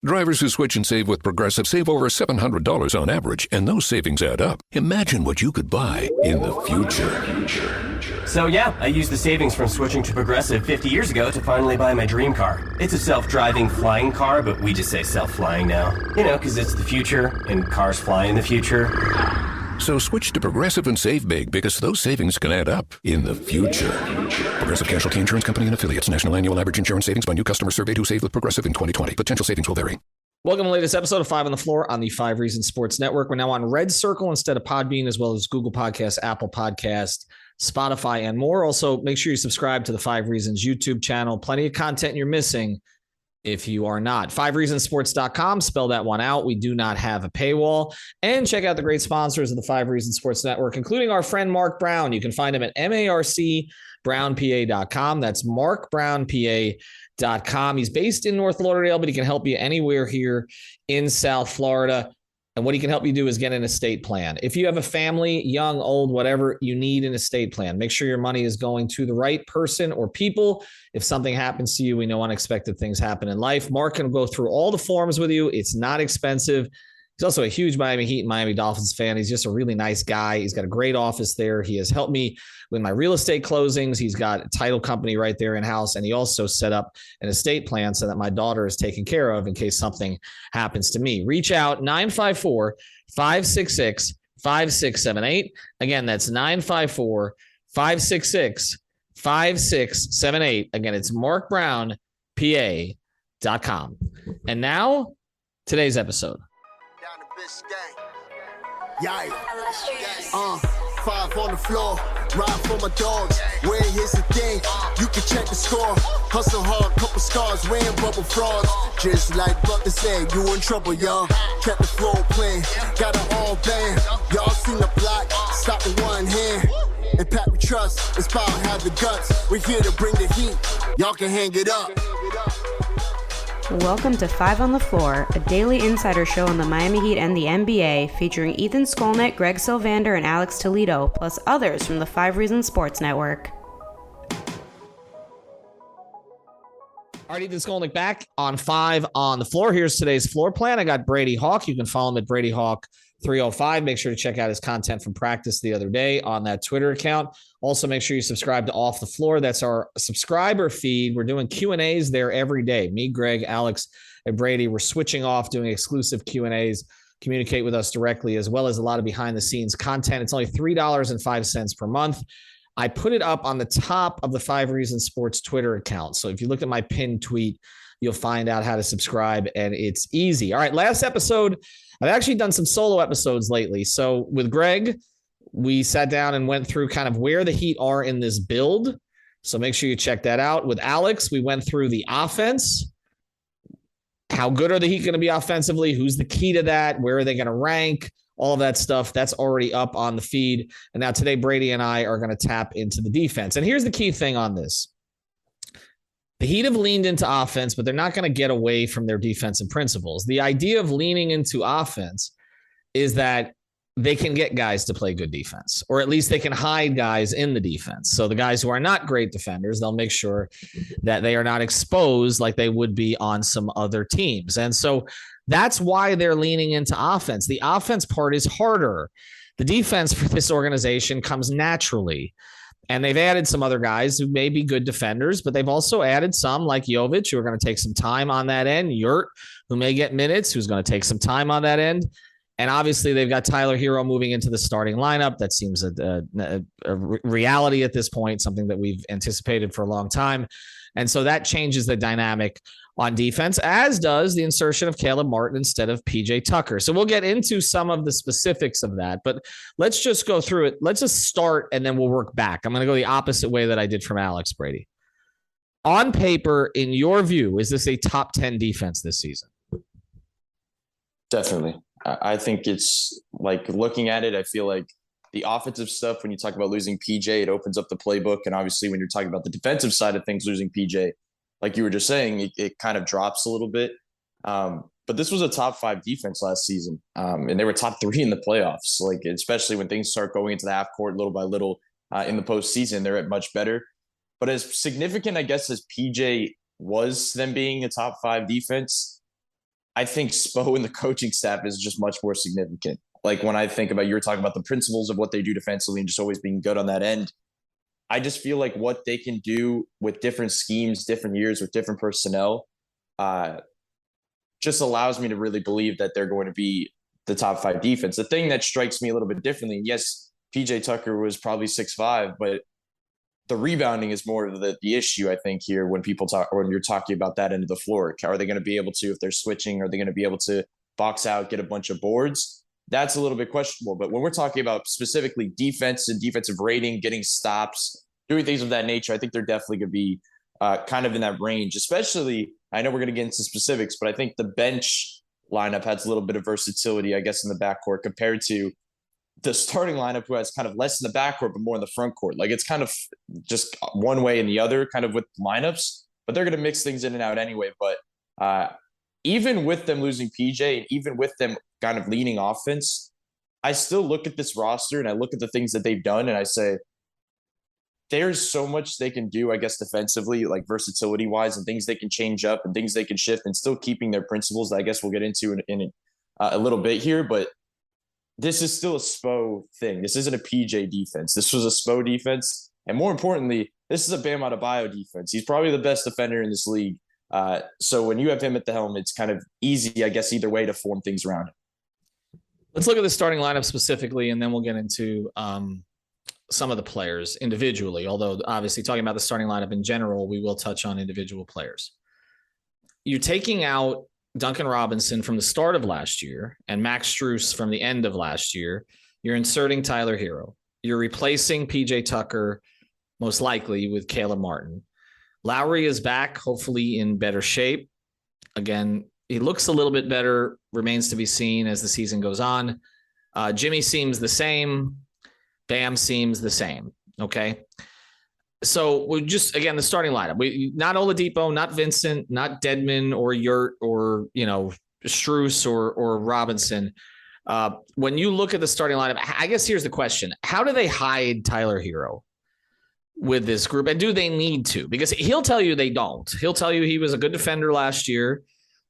Drivers who switch and save with Progressive save over $700 on average, and those savings add up. Imagine what you could buy in the future. So yeah, I used the savings from switching to Progressive 50 years ago to finally buy my dream car. It's a self-driving flying car, but we just say self-flying now. You know, because it's the future, and cars fly in the future. So switch to Progressive and save big, because those savings can add up in the future. Progressive Casualty Insurance Company and Affiliates. National annual average insurance savings by new customer surveyed who saved with Progressive in 2020. Potential savings will vary. Welcome to the latest episode of 5 on the Floor on the 5 Reasons Sports Network. We're now on Red Circle instead of Podbean, as well as Google Podcasts, Apple Podcasts, Spotify, and more. Also, make sure you subscribe to the 5 Reasons YouTube channel. Plenty of content you're missing if you are not. 5reasonsports.com, spell that one out. We do not have a paywall. And check out the great sponsors of the 5 Reasons Sports Network, including our friend Mark Brown. You can find him at marcbrownpa.com. That's markbrownpa.com. He's based in North Lauderdale, but he can help you anywhere here in South Florida. And what he can help you do is get an estate plan. If you have a family, young, old, whatever, you need an estate plan. Make sure your money is going to the right person or people. If something happens to you, we know unexpected things happen in life. Mark can go through all the forms with you. It's not expensive. He's also a huge Miami Heat and Miami Dolphins fan. He's just a really nice guy. He's got a great office there. He has helped me with my real estate closings. He's got a title company right there in-house, and he also set up an estate plan so that my daughter is taken care of in case something happens to me. Reach out, 954-566-5678. Again, that's 954-566-5678. Again, it's markbrownpa.com. And now, today's episode. Yeah. 5 on the floor, ride for my dogs. Where here's the thing, you can check the score. Hustle hard, couple scars, wearing bubble frogs. Just like Butler said, you in trouble, y'all. Kept the floor playing, got it all banned. Y'all seen the block, stop with one hand. And Pat we trust, it's power, have the guts. We're here to bring the heat, y'all can hang it up. Welcome to 5 on the Floor, a daily insider show on the Miami Heat and the NBA, featuring Ethan Skolnick, Greg Sylvander, and Alex Toledo, plus others from the 5 Reasons Sports Network. All right, Ethan Skolnick back on 5 on the Floor. Here's today's floor plan. I got Brady Hawk. You can follow him at Brady Hawk 305. Make sure to check out his content from practice the other day on that Twitter account. Also, make sure you subscribe to Off the Floor. That's our subscriber feed. We're doing Q&As there every day. Me, Greg, Alex, and Brady. We're switching off doing exclusive Q&As. Communicate with us directly, as well as a lot of behind-the-scenes content. It's only $3.05 per month. I put it up on the top of the 5 Reasons Sports Twitter account. So if you look at my pinned tweet, you'll find out how to subscribe, and it's easy. All right, last episode, I've actually done some solo episodes lately. So with Greg, we sat down and went through kind of where the Heat are in this build. So make sure you check that out. With Alex, we went through the offense. How good are the Heat going to be offensively? Who's the key to that? Where are they going to rank? All of that stuff, that's already up on the feed. And now today, Brady and I are going to tap into the defense. And here's the key thing on this. The Heat have leaned into offense, but they're not going to get away from their defensive principles. The idea of leaning into offense is that they can get guys to play good defense, or at least they can hide guys in the defense. So the guys who are not great defenders, they'll make sure that they are not exposed like they would be on some other teams. And so that's why they're leaning into offense. The offense part is harder. The defense for this organization comes naturally. And they've added some other guys who may be good defenders, but they've also added some like Jovic, who are going to take some time on that end. Yurt, who may get minutes, who's going to take some time on that end. And obviously, they've got Tyler Herro moving into the starting lineup. That seems a reality at this point, something that we've anticipated for a long time. And so that changes the dynamic on defense, as does the insertion of Caleb Martin instead of PJ Tucker. So we'll get into some of the specifics of that, but let's just go through it. Let's just start, and then we'll work back. I'm going to go the opposite way that I did from Alex, Brady. On paper, in your view, is this a top 10 defense this season? Definitely. I think it's like looking at it, I feel like the offensive stuff, when you talk about losing PJ, it opens up the playbook. And obviously when you're talking about the defensive side of things, losing PJ, like you were just saying, it kind of drops a little bit. But this was a top 5 defense last season. And they were top 3 in the playoffs, like especially when things start going into the half court little by little in the postseason, they're at much better. But as significant, I guess, as PJ was them being a top 5 defense, I think Spo and the coaching staff is just much more significant. Like when I think about, you were talking about the principles of what they do defensively and just always being good on that end. I just feel like what they can do with different schemes, different years, with different personnel, just allows me to really believe that they're going to be the top 5 defense. The thing that strikes me a little bit differently, yes, PJ Tucker was probably 6'5", but the rebounding is more of the issue, I think, here when you're talking about that end of the floor. Are they going to be able to, if they're switching, are they going to be able to box out, get a bunch of boards? That's a little bit questionable. But when we're talking about specifically defense and defensive rating, getting stops, doing things of that nature, I think they're definitely going to be kind of in that range, especially, I know we're going to get into specifics, but I think the bench lineup has a little bit of versatility, I guess, in the backcourt compared to the starting lineup, who has kind of less in the backcourt, but more in the front court. Like it's kind of just one way and the other kind of with lineups, but they're going to mix things in and out anyway. But even with them losing PJ and even with them kind of leaning offense, I still look at this roster and I look at the things that they've done and I say, there's so much they can do, I guess, defensively, like versatility wise, and things they can change up and things they can shift and still keeping their principles that I guess we'll get into in a little bit here. But this is still a Spo thing. This isn't a PJ defense. This was a Spo defense. And more importantly, this is a Bam Adebayo defense. He's probably the best defender in this league. So when you have him at the helm, it's kind of easy, I guess, either way to form things around him. Let's look at the starting lineup specifically, and then we'll get into some of the players individually. Although obviously talking about the starting lineup in general, we will touch on individual players. You're taking out Duncan Robinson from the start of last year and Max Strus from the end of last year. You're inserting Tyler Herro. You're replacing PJ Tucker, most likely, with Caleb Martin. Lowry is back, hopefully in better shape. Again, he looks a little bit better, remains to be seen as the season goes on. Jimmy seems the same. Bam seems the same. Okay. So we just, again, the starting lineup, not Oladipo, not Vincent, not Dedmon or Yurt or, Strus or Robinson. When you look at the starting lineup, I guess here's the question. How do they hide Tyler Herro with this group? And do they need to? Because he'll tell you they don't. He'll tell you he was a good defender last year.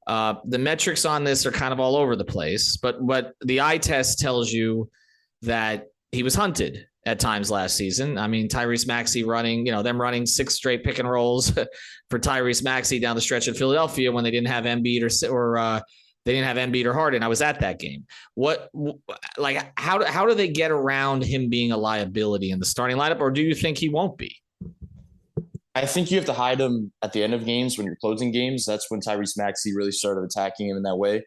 The metrics on this are kind of all over the place, but the eye test tells you that he was hunted at times last season. I mean, Tyrese Maxey running 6 straight pick and rolls for Tyrese Maxey down the stretch in Philadelphia when they didn't have Embiid or they didn't have Embiid or Harden. I was at that game. How do they get around him being a liability in the starting lineup, or do you think he won't be? I think you have to hide him at the end of games when you're closing games. That's when Tyrese Maxey really started attacking him in that way.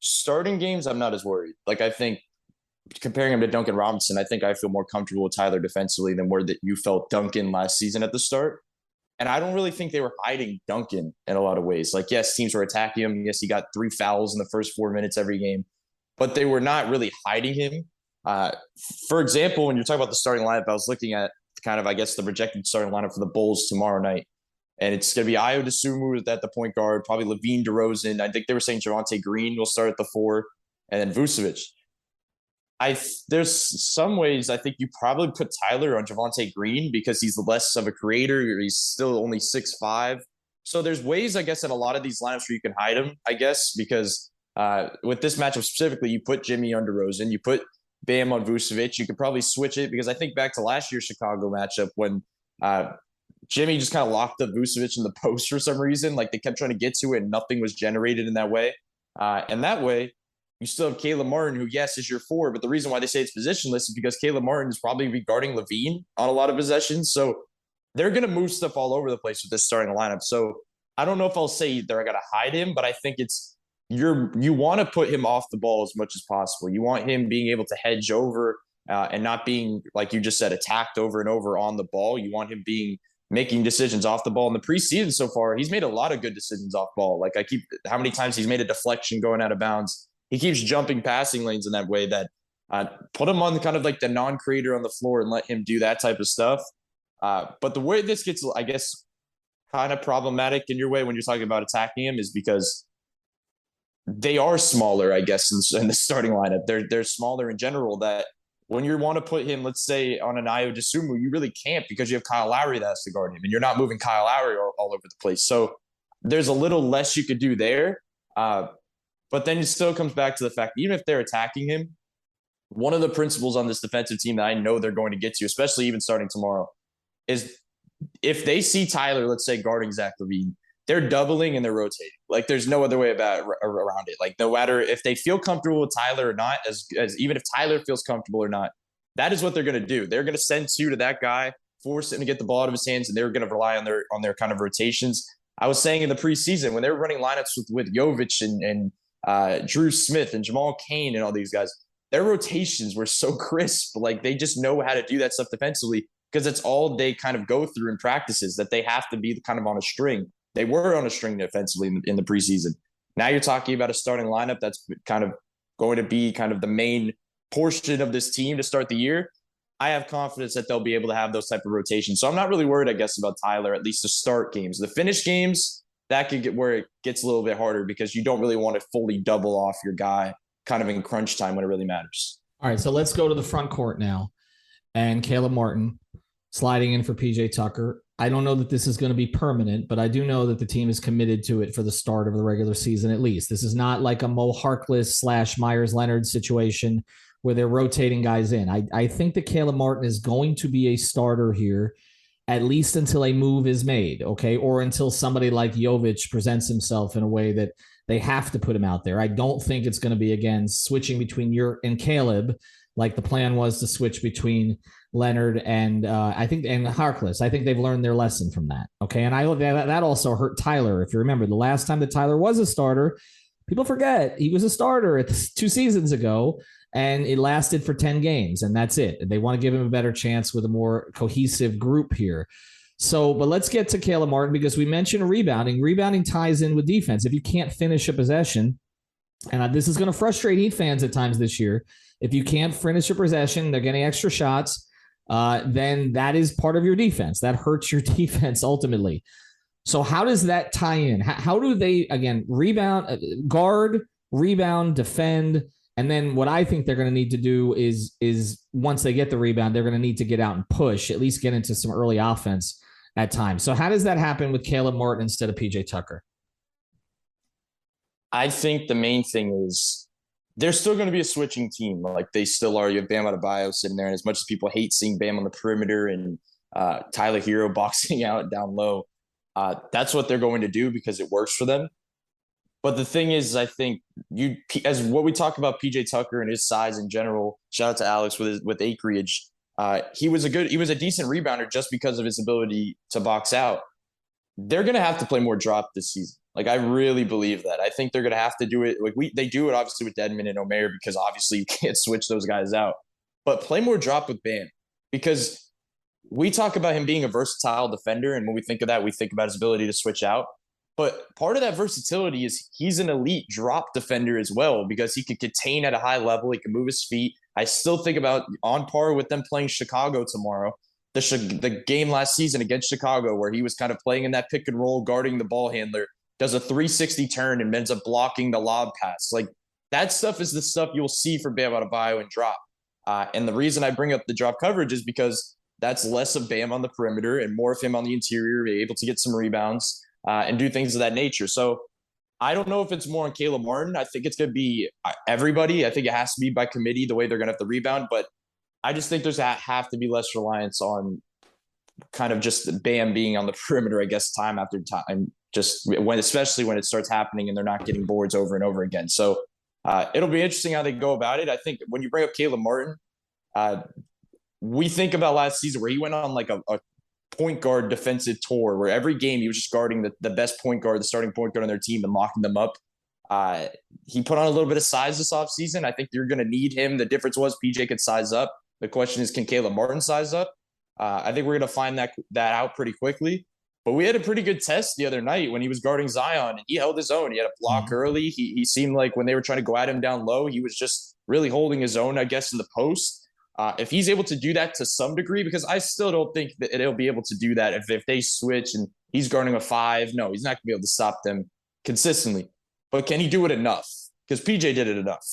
Starting games, I'm not as worried. Like, I think comparing him to Duncan Robinson, I think I feel more comfortable with Tyler defensively than where that you felt Duncan last season at the start. And I don't really think they were hiding Duncan in a lot of ways. Like, yes, teams were attacking him. Yes, he got 3 fouls in the first 4 minutes every game, but they were not really hiding him. For example, when you're talking about the starting lineup, I was looking at kind of, I guess, the projected starting lineup for the Bulls tomorrow night. And it's going to be Ayo Dosunmu at the point guard, probably Levine DeRozan. I think they were saying Javonte Green will start at the 4, and then Vucevic. There's some ways I think you probably put Tyler on Javonte Green because he's less of a creator. He's still only 6'5". So there's ways, I guess, in a lot of these lineups where you can hide him, I guess, because with this matchup specifically, you put Jimmy on DeRozan, you put Bam on Vucevic. You could probably switch it because I think back to last year's Chicago matchup when Jimmy just kind of locked up Vucevic in the post for some reason. Like, they kept trying to get to it and nothing was generated in that way. And that way, you still have Caleb Martin, who, yes, is your 4, but the reason why they say it's positionless is because Caleb Martin is probably be guarding Levine on a lot of possessions. So they're going to move stuff all over the place with this starting lineup. So I don't know if I'll say they're going to hide him, but I think it's you want to put him off the ball as much as possible. You want him being able to hedge over and not being, like you just said, attacked over and over on the ball. You want him making decisions off the ball. In the preseason so far, he's made a lot of good decisions off ball. Like, how many times he's made a deflection going out of bounds. He keeps jumping passing lanes in that way that put him on kind of like the non-creator on the floor and let him do that type of stuff. But the way this gets, I guess, kind of problematic in your way when you're talking about attacking him is because they are smaller, I guess, in the starting lineup. They're smaller in general, that when you want to put him, let's say, on an Ayo Dosunmu, you really can't because you have Kyle Lowry that has to guard him, and you're not moving Kyle Lowry all over the place. So there's a little less you could do there. But then it still comes back to the fact, even if they're attacking him, one of the principles on this defensive team that I know they're going to get to, especially even starting tomorrow, is if they see Tyler, let's say, guarding Zach LaVine, they're doubling and they're rotating. Like, there's no other way around it. Like, no matter if they feel comfortable with Tyler or not, as even if Tyler feels comfortable or not, that is what they're going to do. They're going to send two to that guy, force him to get the ball out of his hands, and they're going to rely on their kind of rotations. I was saying in the preseason when they were running lineups with Jovic and Drew Smith and Jamal Cain and all these guys, their rotations were so crisp. Like, they just know how to do that stuff defensively because it's all they kind of go through in practices, that they have to be kind of on a string. They were on a string defensively in the preseason. Now you're talking about a starting lineup that's kind of going to be kind of the main portion of this team to start the year. I have confidence that they'll be able to have those type of rotations. So I'm not really worried, I guess, about Tyler, at least to start games. The finish games, that could get where it gets a little bit harder because you don't really want to fully double off your guy kind of in crunch time when it really matters. All right, so let's go to the front court now. And Caleb Martin sliding in for PJ Tucker. I don't know that this is going to be permanent, but I do know that the team is committed to it for the start of the regular season at least. This is not like a Mo Harkless / Myers Leonard situation where they're rotating guys in. I think that Caleb Martin is going to be a starter here, at least until a move is made, okay? Or until somebody like Jovic presents himself in a way that they have to put him out there. I don't think it's going to be, again, switching between Yurt and Caleb, like the plan was to switch between Leonard and Harkless. I think they've learned their lesson from that. Okay. And that also hurt Tyler. If you remember, the last time that Tyler was a starter, people forget he was a starter 2 seasons ago, and it lasted for 10 games, and that's it. They want to give him a better chance with a more cohesive group here. So, but let's get to Caleb Martin because we mentioned rebounding. Rebounding ties in with defense. If you can't finish a possession, and this is going to frustrate Heat fans at times this year, if you can't finish a possession, they're getting extra shots, then that is part of your defense. That hurts your defense ultimately. So how does that tie in? How do they, again, rebound, guard, rebound, defend? And then what I think they're going to need to do is once they get the rebound, they're going to need to get out and push, at least get into some early offense at times. So how does that happen with Caleb Martin instead of PJ Tucker? I think the main thing is they're still going to be a switching team. Like they still are. You have Bam Adebayo sitting there. And as much as people hate seeing Bam on the perimeter and Tyler Herro boxing out down low, that's what they're going to do because it works for them. But the thing is, I think as what we talk about PJ Tucker and his size in general, shout out to Alex with acreage. He was a decent rebounder just because of his ability to box out. They're going to have to play more drop this season. Like, I really believe that. I think they're going to have to do it. Like they do it obviously with Dedmon and Omer because obviously you can't switch those guys out. But play more drop with Bam because we talk about him being a versatile defender. And when we think of that, we think about his ability to switch out. But part of that versatility is he's an elite drop defender as well because he could contain at a high level. He can move his feet. I still think about on par with them playing Chicago tomorrow. The game last season against Chicago where he was kind of playing in that pick and roll, guarding the ball handler, does a 360 turn and ends up blocking the lob pass. Like that stuff is the stuff you'll see for Bam Adebayo and drop. And the reason I bring up the drop coverage is because that's less of Bam on the perimeter and more of him on the interior, able to get some rebounds and do things of that nature. So I don't know if it's more on Caleb Martin. I think it's going to be everybody. I think it has to be by committee the way they're going to have to rebound. But I just think there's have to be less reliance on kind of just Bam being on the perimeter, I guess, time after time, especially when it starts happening and they're not getting boards over and over again. So it'll be interesting how they go about it. I think when you bring up Caleb Martin, we think about last season where he went on like a point guard defensive tour where every game he was just guarding the best point guard, the starting point guard on their team and locking them up. He put on a little bit of size this offseason. I think you're going to need him. The difference was PJ could size up. The question is, can Caleb Martin size up? I think we're going to find that out pretty quickly. But we had a pretty good test the other night when he was guarding Zion, and he held his own. He had a block early. He seemed like when they were trying to go at him down low, he was just really holding his own, I guess, in the post. If he's able to do that to some degree, because I still don't think that he'll be able to do that if they switch and he's guarding a 5. No, he's not going to be able to stop them consistently. But can he do it enough? Because PJ did it enough.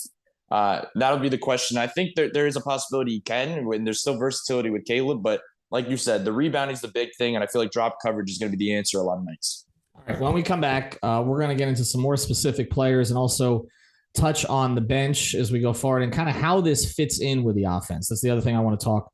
That'll be the question. I think there is a possibility he can, when there's still versatility with Caleb. But like you said, the rebounding is the big thing, and I feel like drop coverage is going to be the answer a lot of nights. All right, when we come back, we're going to get into some more specific players and also touch on the bench as we go forward and kind of how this fits in with the offense. That's the other thing I want to talk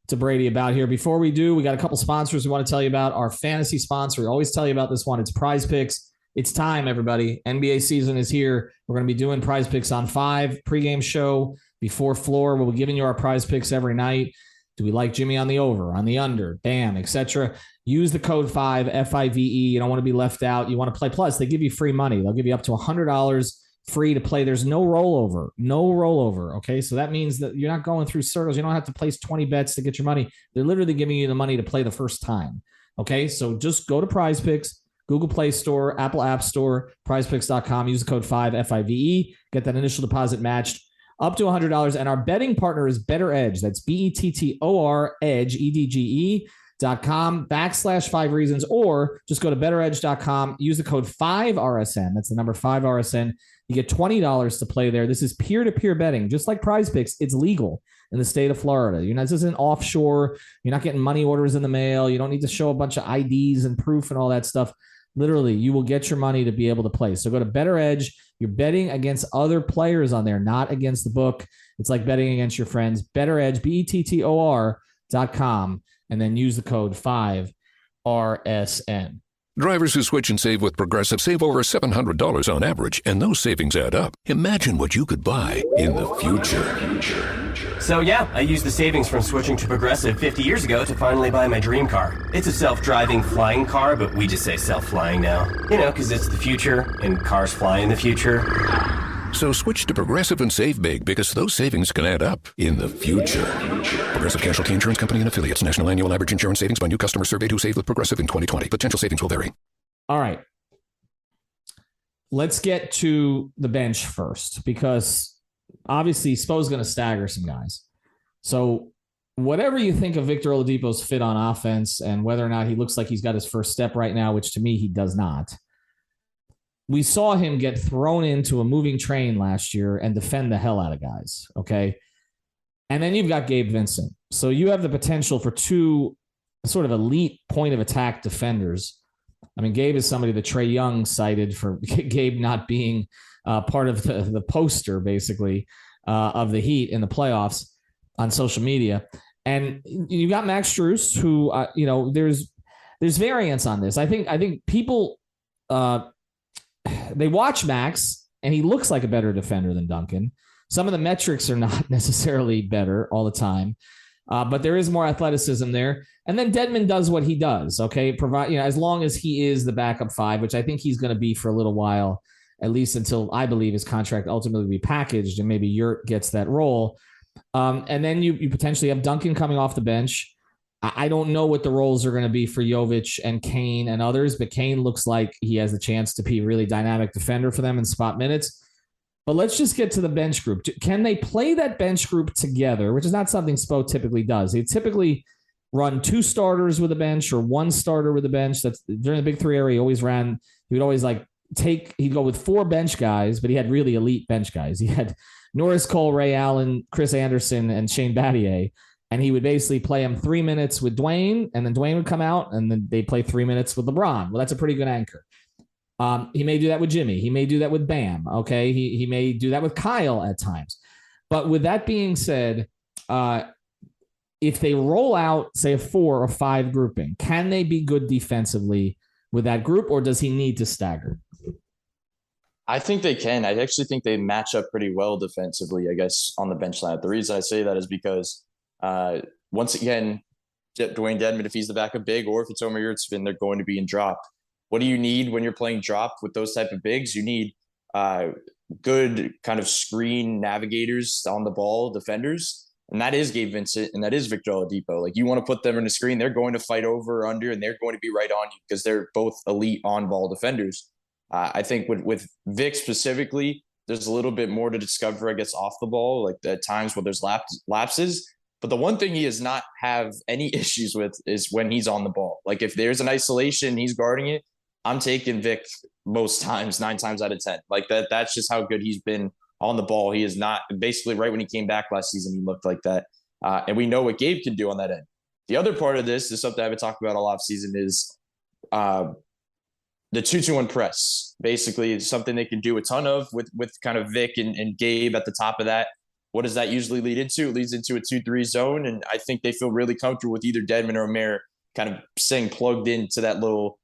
to Brady about here. Before we do, we got a couple sponsors we want to tell you about. Our fantasy sponsor, we always tell you about this one. It's Prize Picks. It's time, everybody. NBA season is here. We're going to be doing Prize Picks on 5 pregame show before floor. We'll be giving you our Prize Picks every night. Do we like Jimmy on the over, on the under, bam, etc.? Use the code 5, FIVE. You don't want to be left out. You want to play. Plus, they give you free money. They'll give you up to $100 free to play. There's no rollover. Okay. So that means that you're not going through circles. You don't have to place 20 bets to get your money. They're literally giving you the money to play the first time. Okay. So just go to Prize Picks, Google Play Store, Apple App Store, prizepicks.com. Use the code 5, FIVE. Get that initial deposit matched up to $100. And our betting partner is Better Edge. That's BETTOR Edge, EDGE.com/5 reasons, or just go to betteredge.com. Use the code 5RSN. That's the number 5RSN. You get $20 to play there. This is peer-to-peer betting. Just like Prize Picks, it's legal in the state of Florida. This isn't offshore. You're not getting money orders in the mail. You don't need to show a bunch of IDs and proof and all that stuff. Literally, you will get your money to be able to play. So go to Better Edge. You're betting against other players on there, not against the book. It's like betting against your friends. Better Edge, BETTOR.com, and then use the code 5RSN. Drivers who switch and save with Progressive save over $700 on average, and those savings add up. Imagine what you could buy in the future. So yeah, I used the savings from switching to Progressive 50 years ago to finally buy my dream car. It's a self-driving flying car, but we just say self-flying now. Because it's the future, and cars fly in the future. So switch to Progressive and save big, because those savings can add up in the future. Progressive Casualty Insurance Company and Affiliates. National annual average insurance savings by new customer surveyed who saved with Progressive in 2020. Potential savings will vary. All right. Let's get to the bench first, because obviously Spo's going to stagger some guys. So whatever you think of Victor Oladipo's fit on offense and whether or not he looks like he's got his first step right now, which to me he does not. We saw him get thrown into a moving train last year and defend the hell out of guys, okay? And then you've got Gabe Vincent. So you have the potential for 2 sort of elite point of attack defenders. I mean, Gabe is somebody that Trae Young cited for Gabe not being part of the poster, basically, of the Heat in the playoffs on social media. And you got Max Strus, who, there's variance on this. I think people... they watch Max, and he looks like a better defender than Duncan. Some of the metrics are not necessarily better all the time, but there is more athleticism there. And then Dedmon does what he does, okay? As long as he is the backup 5, which I think he's going to be for a little while, at least until I believe his contract ultimately will be packaged and maybe Yurt gets that role. And then you potentially have Duncan coming off the bench. I don't know what the roles are going to be for Jovic and Kane and others, but Kane looks like he has a chance to be a really dynamic defender for them in spot minutes. But let's just get to the bench group. Can they play that bench group together, which is not something Spo typically does. They typically run 2 starters with a bench or 1 starter with a bench. That's during the Big 3 era. He would always he'd go with 4 bench guys, but he had really elite bench guys. He had Norris Cole, Ray Allen, Chris Anderson, and Shane Battier. And he would basically play him 3 minutes with Dwayne, and then Dwayne would come out, and then they'd play 3 minutes with LeBron. Well, that's a pretty good anchor. He may do that with Jimmy. He may do that with Bam. Okay. He may do that with Kyle at times. But with that being said, if they roll out, say, a 4 or 5 grouping, can they be good defensively with that group, or does he need to stagger? I think they can. I actually think they match up pretty well defensively, I guess, on the bench line. The reason I say that is because once again, Dwayne Dedmon, if he's the backup big, or if it's Omer Yurtseven, they're going to be in drop. What do you need when you're playing drop with those type of bigs? You need good kind of screen navigators on the ball, defenders, and that is Gabe Vincent and that is Victor Oladipo. Like, you want to put them in a screen, they're going to fight over or under, and they're going to be right on you because they're both elite on-ball defenders. I think with Vic specifically, there's a little bit more to discover, I guess, off the ball, like at times where there's lapses. But the one thing he does not have any issues with is when he's on the ball. Like, if there's an isolation, he's guarding it, I'm taking Vic most times, 9 times out of 10. Like that's just how good he's been on the ball. He is not basically right when he came back last season, he looked like that. And we know what Gabe can do on that end. The other part of this is something I've been talking about all off season is the 2-2-1 press. Basically, it's something they can do a ton of with kind of Vic and Gabe at the top of that. What does that usually lead into? It leads into a 2-3 zone, and I think they feel really comfortable with either Dedmon or Omer kind of staying plugged into that little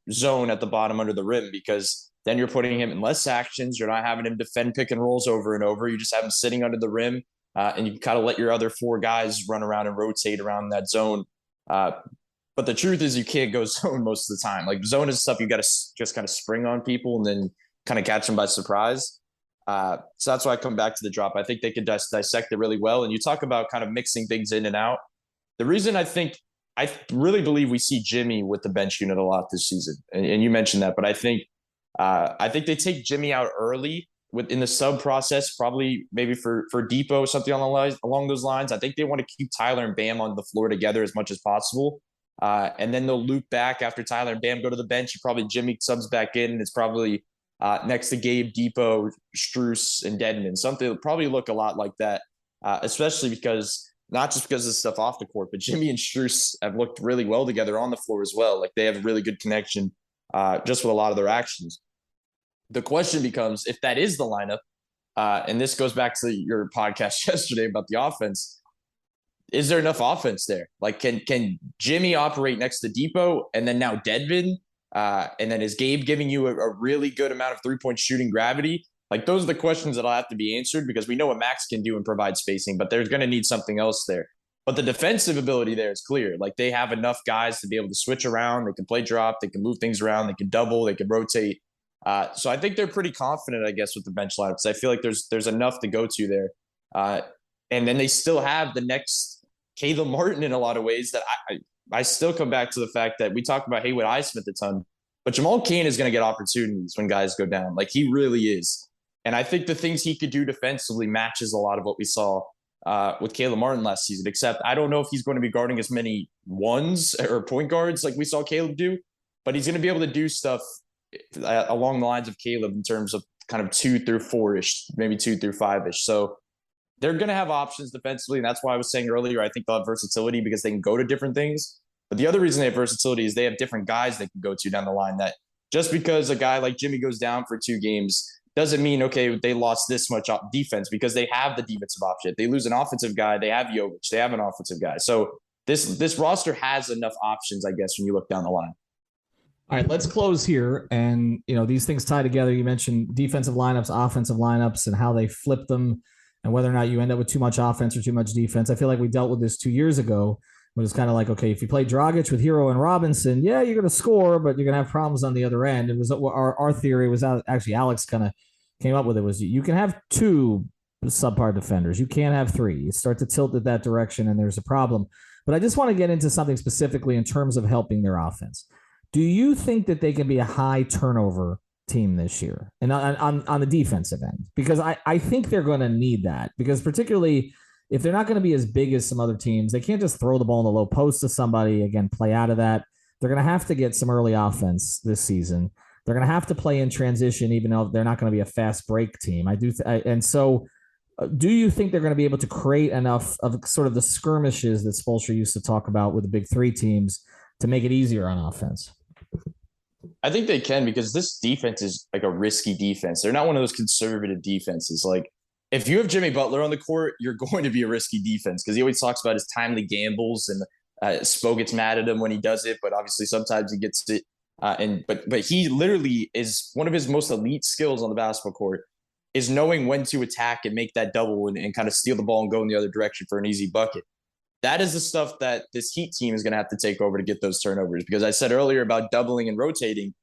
zone at the bottom under the rim, because then you're putting him in less actions. You're not having him defend pick and rolls over and over. You just have him sitting under the rim, and you kind of let your other 4 guys run around and rotate around that zone. But the truth is you can't go zone most of the time. Like, zone is stuff you got to just kind of spring on people and then kind of catch them by surprise. So that's why I come back to the drop. I think they can dissect it really well. And you talk about kind of mixing things in and out. The reason I really believe we see Jimmy with the bench unit a lot this season, and you mentioned that, but I think they take Jimmy out early in the sub process, probably maybe for Depot, something along those lines. I think they want to keep Tyler and Bam on the floor together as much as possible. And then they'll loop back after Tyler and Bam go to the bench. Probably Jimmy subs back in, and it's probably next to Gabe, Depot, Strus, and Dedmon. Something will probably look a lot like that, especially because not just because of stuff off the court, but Jimmy and Strus have looked really well together on the floor as well. Like, they have a really good connection just with a lot of their actions. The question becomes, if that is the lineup, and this goes back to your podcast yesterday about the offense, is there enough offense there? Like, can Jimmy operate next to Depot, and then now Dedmon? And then is Gabe giving you a really good amount of 3-point shooting gravity? Like, those are the questions that'll have to be answered, because we know what Max can do and provide spacing, but there's going to need something else there. But the defensive ability there is clear. Like, they have enough guys to be able to switch around. They can play drop. They can move things around. They can double. They can rotate. So I think they're pretty confident, I guess, with the bench lineup, because I feel like there's enough to go to there. And then they still have the next Caleb Martin in a lot of ways that I still come back to the fact that we talk about Haywood Highsmith a ton, but Jamal Cain is going to get opportunities when guys go down. Like, he really is. And I think the things he could do defensively matches a lot of what we saw with Caleb Martin last season, except I don't know if he's going to be guarding as many ones or point guards like we saw Caleb do, but he's going to be able to do stuff along the lines of Caleb in terms of kind of 2 through 4-ish, maybe 2 through 5-ish. So they're going to have options defensively, and that's why I was saying earlier, I think they'll have versatility because they can go to different things. But the other reason they have versatility is they have different guys they can go to down the line. That just because a guy like Jimmy goes down for 2 games doesn't mean, okay, they lost this much defense, because they have the defensive option. If they lose an offensive guy, they have Jovic, they have an offensive guy. So this roster has enough options, I guess, when you look down the line. All right, let's close here. And, these things tie together. You mentioned defensive lineups, offensive lineups, and how they flip them, and whether or not you end up with too much offense or too much defense. I feel like we dealt with this 2 years ago, when it's kind of like, okay, if you play Dragic with Herro and Robinson, yeah, you're going to score, but you're going to have problems on the other end. It was our theory was actually Alex kind of came up with it, was you can have 2 subpar defenders. You can't have 3. You start to tilt it that direction, and there's a problem. But I just want to get into something specifically in terms of helping their offense. Do you think that they can be a high turnover team this year, and on the defensive end? Because I think they're going to need that, because particularly if they're not going to be as big as some other teams, they can't just throw the ball in the low post to somebody, again, play out of that. They're going to have to get some early offense this season. They're going to have to play in transition, even though they're not going to be a fast break team. Do you think they're going to be able to create enough of sort of the skirmishes that Spoelstra used to talk about with the big 3 teams to make it easier on offense? I think they can, because this defense is like a risky defense. They're not one of those conservative defenses. Like, if you have Jimmy Butler on the court, you're going to be a risky defense, because he always talks about his timely gambles, and Spo gets mad at him when he does it, but obviously sometimes he gets it. But he literally is one of his most elite skills on the basketball court is knowing when to attack and make that double and kind of steal the ball and go in the other direction for an easy bucket. That is the stuff that this Heat team is going to have to take over to get those turnovers. Because I said earlier about doubling and rotating,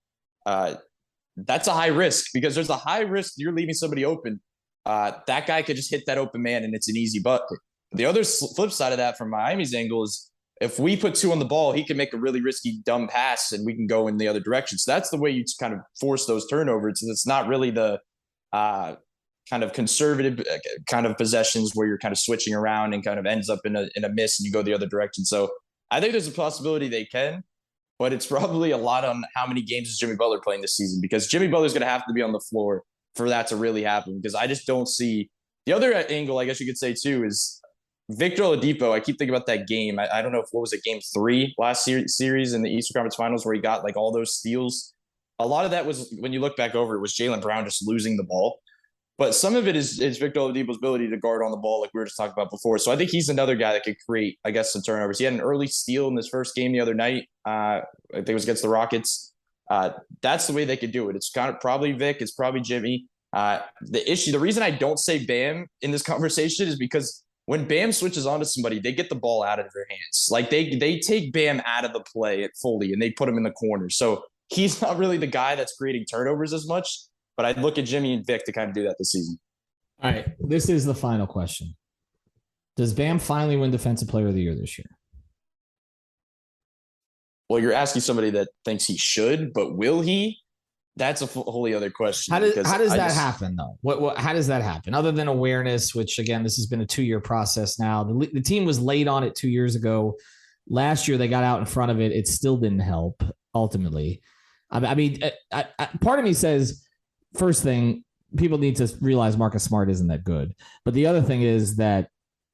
that's a high risk, because there's a high risk you're leaving somebody open. That guy could just hit that open man and it's an easy bucket. The other flip side of that from Miami's angle is if we put 2 on the ball, he can make a really risky, dumb pass and we can go in the other direction. So that's the way you kind of force those turnovers. It's not really the kind of conservative kind of possessions where you're kind of switching around and kind of ends up in a miss and you go the other direction. So I think there's a possibility they can, but it's probably a lot on how many games is Jimmy Butler playing this season, because Jimmy Butler's going to have to be on the floor for that to really happen, because I just don't see the other angle. I guess you could say too is Victor Oladipo. I keep thinking about that game. I don't know if what was it, game 3 last series in the Eastern Conference Finals, where he got like all those steals. a lot of that was, when you look back over, it was Jaylen Brown just losing the ball. But some of it is Victor Oladipo's ability to guard on the ball, like we were just talking about before. So I think he's another guy that could create, I guess, some turnovers. He had an early steal in this first game the other night. I think it was against the Rockets. That's the way they could do it. It's kind of probably Vic. It's probably Jimmy. The reason I don't say Bam in this conversation is because when Bam switches onto somebody, they get the ball out of their hands. Like they take Bam out of the play at Foley and they put him in the corner. So he's not really the guy that's creating turnovers as much. But I'd look at Jimmy and Vic to kind of do that this season. All right. This is the final question. Does Bam finally win Defensive Player of the Year this year? Well, you're asking somebody that thinks he should, but will he? That's a wholly other question. How does that happen, though? How does that happen? Other than awareness, which, again, this has been a 2-year process now. The team was late on it 2 years ago. Last year, they got out in front of it. It still didn't help, ultimately. I mean, part of me says, first thing, people need to realize Marcus Smart isn't that good. But the other thing is that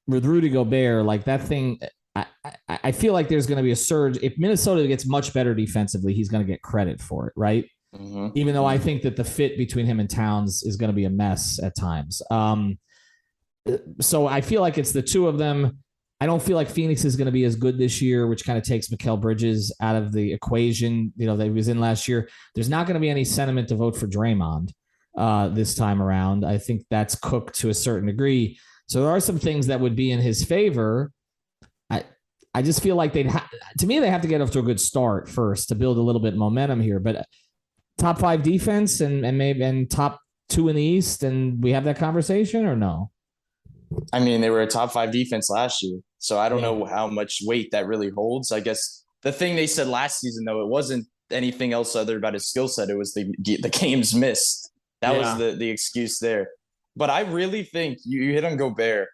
with Rudy Gobert, like that thing, I feel like there's going to be a surge. If Minnesota gets much better defensively, he's going to get credit for it, right? Mm-hmm. Even though I think that the fit between him and Towns is going to be a mess at times. So I feel like it's the two of them. I don't feel like Phoenix is going to be as good this year, which kind of takes Mikal Bridges out of the equation, that he was in last year. There's not going to be any sentiment to vote for Draymond this time around. I think that's cooked to a certain degree. So there are some things that would be in his favor. I just feel like they have to get off to a good start first to build a little bit of momentum here. But top 5 defense and top 2 in the East, and we have that conversation or no? I mean, they were a top 5 defense last year, so I don't know how much weight that really holds. I guess the thing they said last season, though, it wasn't anything else other about his skill set. It was the games missed. That was the excuse there. But I really think you hit on Gobert.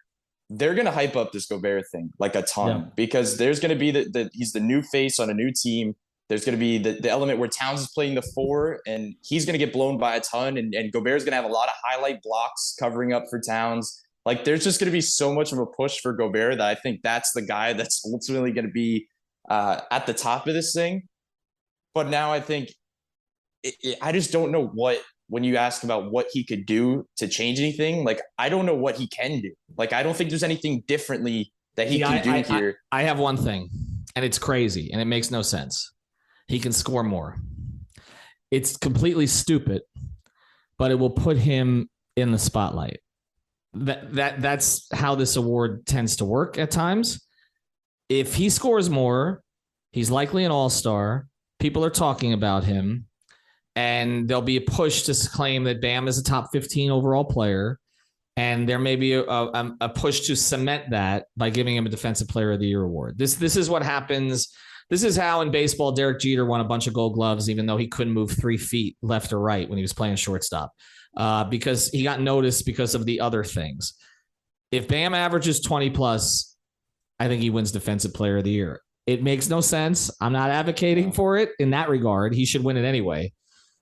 They're going to hype up this Gobert thing like a ton because there's going to be he's the new face on a new team. There's going to be the element where Towns is playing the 4 and he's going to get blown by a ton. And Gobert's going to have a lot of highlight blocks covering up for Towns. Like there's just going to be so much of a push for Gobert that I think that's the guy that's ultimately going to be at the top of this thing. But now I think I just don't know when you ask about what he could do to change anything, like I don't know what he can do. Like I don't think there's anything differently that he can do here. I have one thing, and it's crazy, and it makes no sense. He can score more. It's completely stupid, but it will put him in the spotlight. That's how this award tends to work at times. If he scores more, he's likely an all-star. People are talking about him. And there'll be a push to claim that Bam is a top 15 overall player. And there may be a push to cement that by giving him a Defensive Player of the Year award. This is what happens. This is how in baseball, Derek Jeter won a bunch of gold gloves, even though he couldn't move 3 feet left or right when he was playing shortstop, because he got noticed because of the other things. If Bam averages 20 plus, I think he wins Defensive Player of the Year. It makes no sense. I'm not advocating for it in that regard. He should win it anyway.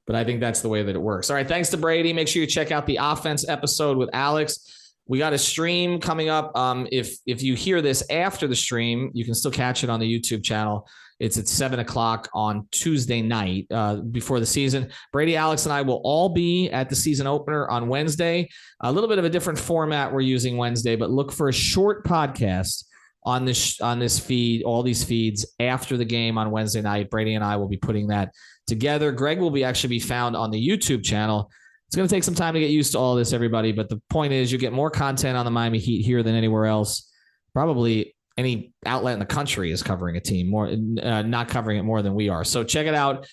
But I think that's the way that it works. All right, thanks to Brady. Make sure you check out the offense episode with Alex. We got a stream coming up. If you hear this after the stream, you can still catch it on the YouTube channel. It's at 7:00 on Tuesday night before the season. Brady, Alex, and I will all be at the season opener on Wednesday. A little bit of a different format we're using Wednesday, but look for a short podcast on this feed, all these feeds after the game on Wednesday night. Brady and I will be putting that together. Greg will actually be found on the YouTube channel. It's going to take some time to get used to all this, everybody. But the point is you get more content on the Miami Heat here than anywhere else. Probably any outlet in the country is covering a team more, not covering it more than we are. So check it out.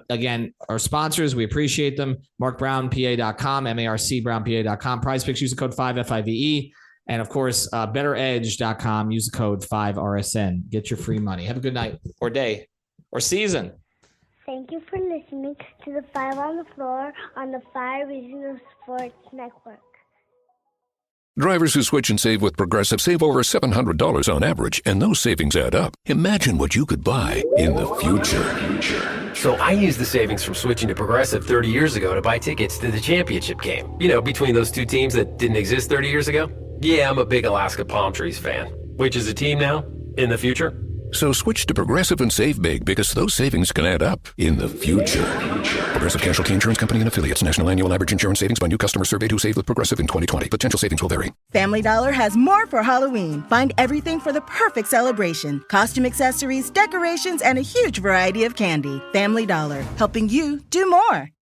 Again, our sponsors, we appreciate them. MarkBrownPA.com, MarcBrownPA.com. Prize Picks, use the code 5FIVE. And of course, BetterEdge.com, use the code 5RSN. Get your free money. Have a good night or day or season. Thank you for listening to the 5 on the Floor on the 5 Regional Sports Network. Drivers who switch and save with Progressive save over $700 on average, and those savings add up. Imagine what you could buy in the future. So I used the savings from switching to Progressive 30 years ago to buy tickets to the championship game. You know, between those two teams that didn't exist 30 years ago. Yeah, I'm a big Alaska Palm Trees fan. Which is a team now? In the future? So switch to Progressive and save big because those savings can add up in the future. Progressive Casualty Insurance Company and Affiliates. National annual average insurance savings by new customers surveyed who saved with Progressive in 2020. Potential savings will vary. Family Dollar has more for Halloween. Find everything for the perfect celebration. Costume accessories, decorations, and a huge variety of candy. Family Dollar, helping you do more.